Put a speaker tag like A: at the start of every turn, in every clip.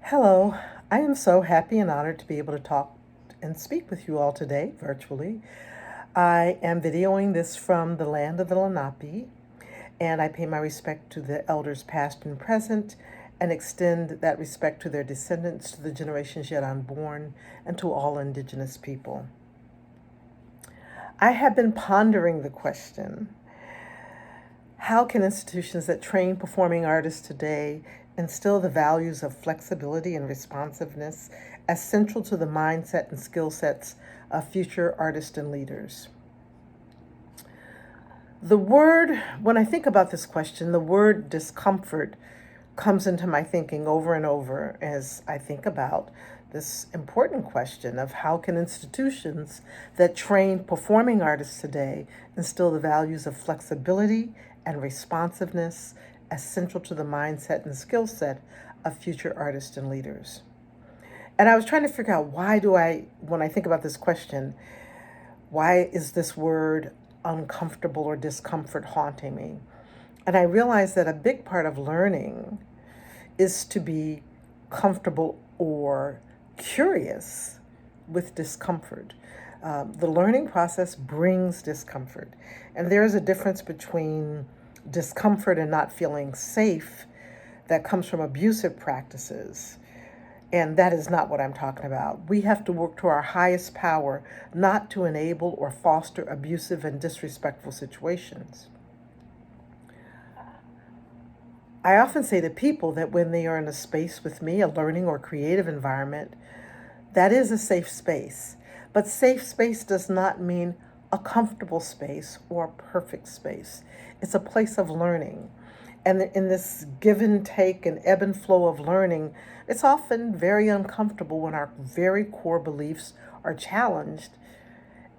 A: Hello, I am so happy and honored to be able to talk and speak with you all today virtually. I am videoing this from the land of the Lenape, and I pay my respect to the elders past and present and extend that respect to their descendants, to the generations yet unborn, and to all indigenous people. I have been pondering the question: how can institutions that train performing artists today instill the values of flexibility and responsiveness as central to the mindset and skill sets of future artists and leaders? When I think about this question, the word discomfort comes into my thinking over and over as I think about this important question of how can institutions that train performing artists today instill the values of flexibility and responsiveness as central to the mindset and skill set of future artists and leaders. And I was trying to figure out when I think about this question, why is this word uncomfortable or discomfort haunting me? And I realized that a big part of learning is to be comfortable or curious with discomfort. The learning process brings discomfort. And there is a difference between discomfort and not feeling safe that comes from abusive practices. And that is not what I'm talking about. We have to work to our highest power, not to enable or foster abusive and disrespectful situations. I often say to people that when they are in a space with me, a learning or creative environment, that is a safe space. But safe space does not mean a comfortable space or a perfect space. It's a place of learning. And in this give and take and ebb and flow of learning, it's often very uncomfortable when our very core beliefs are challenged.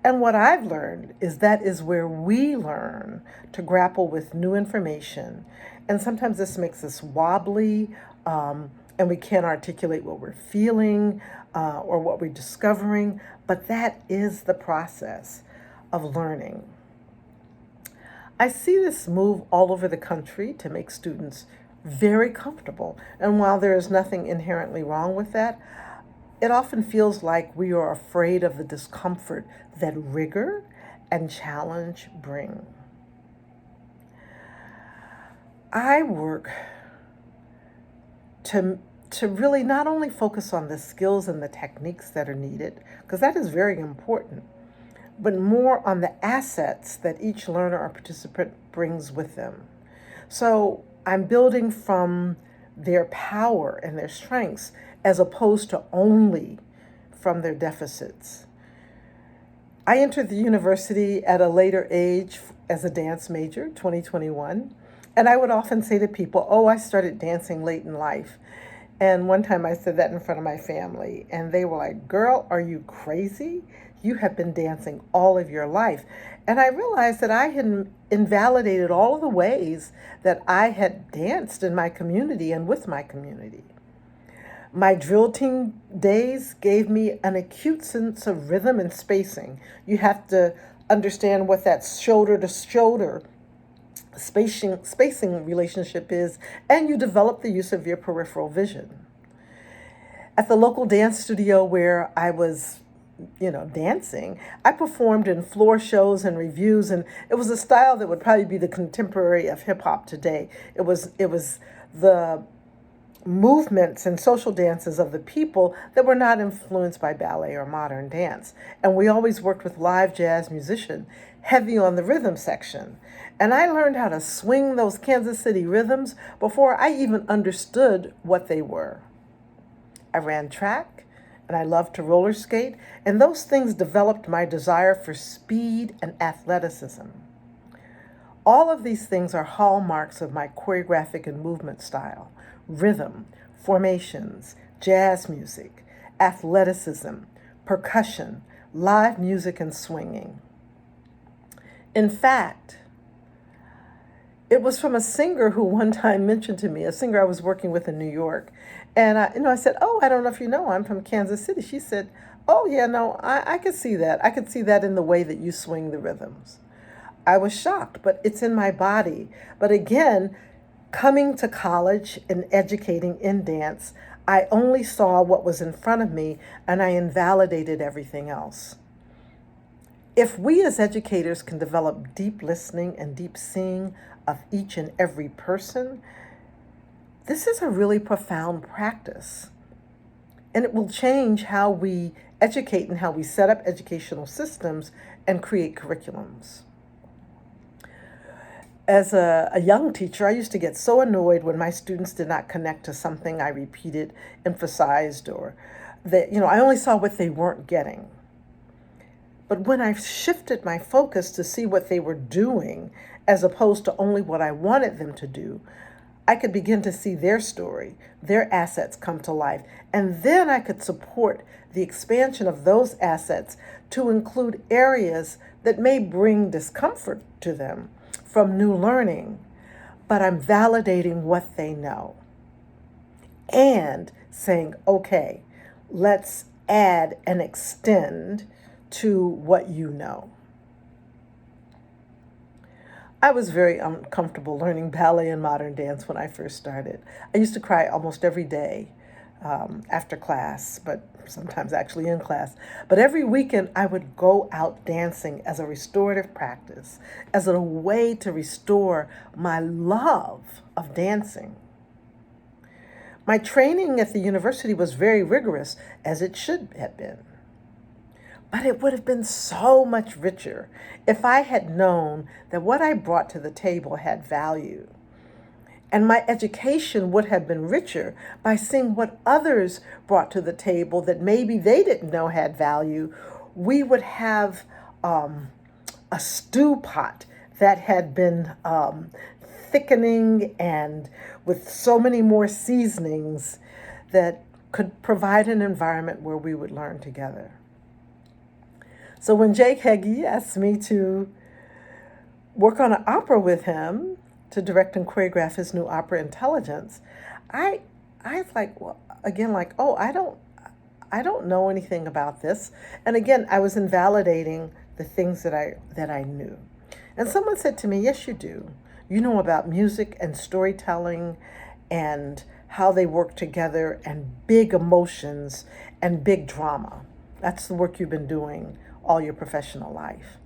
A: And what I've learned is that is where we learn to grapple with new information. And sometimes this makes us wobbly, and we can't articulate what we're feeling or what we're discovering. But that is the process of learning. I see this move all over the country to make students very comfortable. And while there is nothing inherently wrong with that, it often feels like we are afraid of the discomfort that rigor and challenge bring. I work to really not only focus on the skills and the techniques that are needed, because that is very important, but more on the assets that each learner or participant brings with them. So I'm building from their power and their strengths as opposed to only from their deficits. I entered the university at a later age as a dance major, 2021, and I would often say to people, oh, I started dancing late in life. And one time I said that in front of my family, and they were like, girl, are you crazy? You have been dancing all of your life. And I realized that I had invalidated all of the ways that I had danced in my community and with my community. My drill team days gave me an acute sense of rhythm and spacing. You have to understand what that shoulder to shoulder spacing relationship is, and you develop the use of your peripheral vision. At the local dance studio where I was, dancing, I performed in floor shows and reviews, and it was a style that would probably be the contemporary of hip hop today. It was the movements and social dances of the people that were not influenced by ballet or modern dance. And we always worked with live jazz musician, heavy on the rhythm section. And I learned how to swing those Kansas City rhythms before I even understood what they were. I ran track and I loved to roller skate, and those things developed my desire for speed and athleticism. All of these things are hallmarks of my choreographic and movement style: rhythm, formations, jazz music, athleticism, percussion, live music, and swinging. In fact, it was from a singer who one time mentioned to me, a singer I was working with in New York. And I said, oh, I don't know if you know, I'm from Kansas City. She said, oh, yeah, no, I could see that. I could see that in the way that you swing the rhythms. I was shocked, but it's in my body. But again, coming to college and educating in dance, I only saw what was in front of me and I invalidated everything else. If we as educators can develop deep listening and deep seeing of each and every person, this is a really profound practice. And it will change how we educate and how we set up educational systems and create curriculums. As a young teacher, I used to get so annoyed when my students did not connect to something I repeated, emphasized, or that, I only saw what they weren't getting. But when I shifted my focus to see what they were doing as opposed to only what I wanted them to do, I could begin to see their story, their assets come to life, and then I could support the expansion of those assets to include areas that may bring discomfort to them from new learning, but I'm validating what they know and saying, okay, let's add and extend to what you know. I was very uncomfortable learning ballet and modern dance when I first started. I used to cry almost every day after class, but sometimes actually in class. But every weekend I would go out dancing as a restorative practice, as a way to restore my love of dancing. My training at the university was very rigorous, as it should have been. But it would have been so much richer if I had known that what I brought to the table had value. And my education would have been richer by seeing what others brought to the table that maybe they didn't know had value. We would have a stew pot that had been thickening and with so many more seasonings that could provide an environment where we would learn together. So when Jake Heggie asked me to work on an opera with him, to direct and choreograph his new opera Intelligence, I was like, well, again, like, oh, I don't know anything about this. And again, I was invalidating the things that I knew. And someone said to me, yes, you do. You know about music and storytelling and how they work together and big emotions and big drama. That's the work you've been doing all your professional life.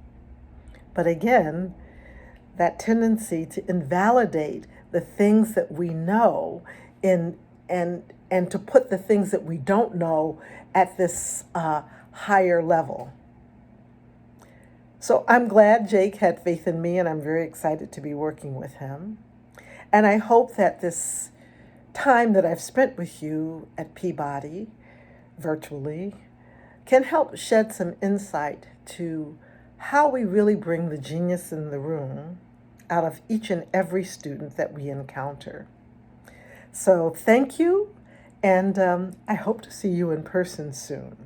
A: But again, that tendency to invalidate the things that we know and to put the things that we don't know at this higher level. So I'm glad Jake had faith in me, and I'm very excited to be working with him. And I hope that this time that I've spent with you at Peabody, virtually, can help shed some insight to how we really bring the genius in the room out of each and every student that we encounter. So thank you, and I hope to see you in person soon.